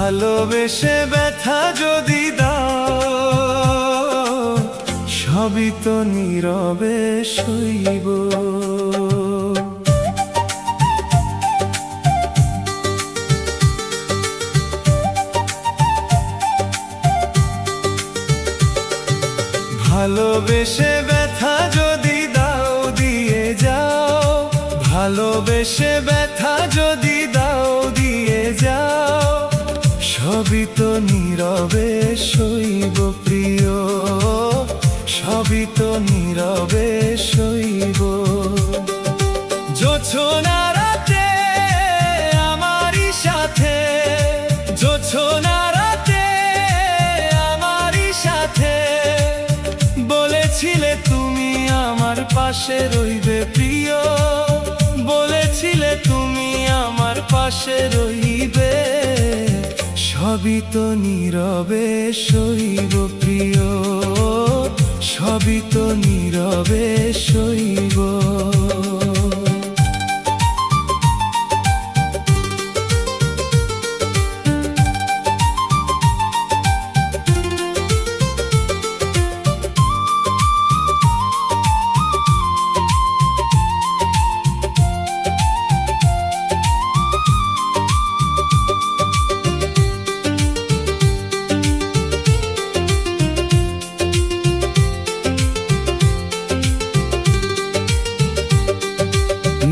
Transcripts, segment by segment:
ভালোবেসে ব্যথা যদি দাও, সবই তো নীরবে সইব। ভালোবেসে ব্যথা যদি দাও দিয়ে যাও, ভালোবেসে ব্যথা যদি দাও দিয়ে যাও, সবই তো নীরবে সইব প্রিয়, সবই তো নীরবে সইব। জোছনা রাতে আমারই সাথে, জোছনা রাতে আমারই সাথে, বলেছিলে তুমি আমার পাশে রইবে প্রিয়, বলেছিলে তুমি আমার পাশে রইবে, সবই তো নীরবে সইব প্রিয়, সবই তো নীরবে সইব।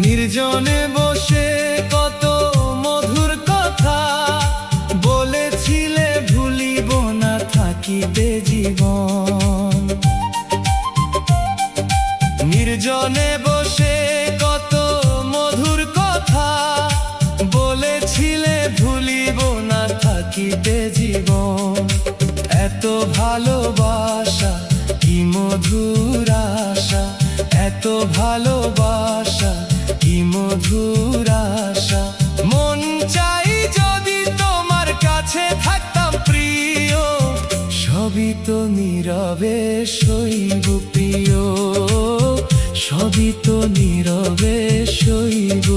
নির্জনে বসে কত মধুর কথা বলেছিলে, ভুলিব না থাকিবে জীবন। নির্জনে বসে কত মধুর কথা বলেছিলে, ভুলিব না থাকিবে জীবন। এত ভালোবাসা কি মধুর আশা, এত ভালোবাসা কি মধুর আশা। মন চাই যদি তোমার কাছে থাকতাম প্রিয়, সবই তো নীরবে সইব প্রিয়, সবই তো নীরবে সইব।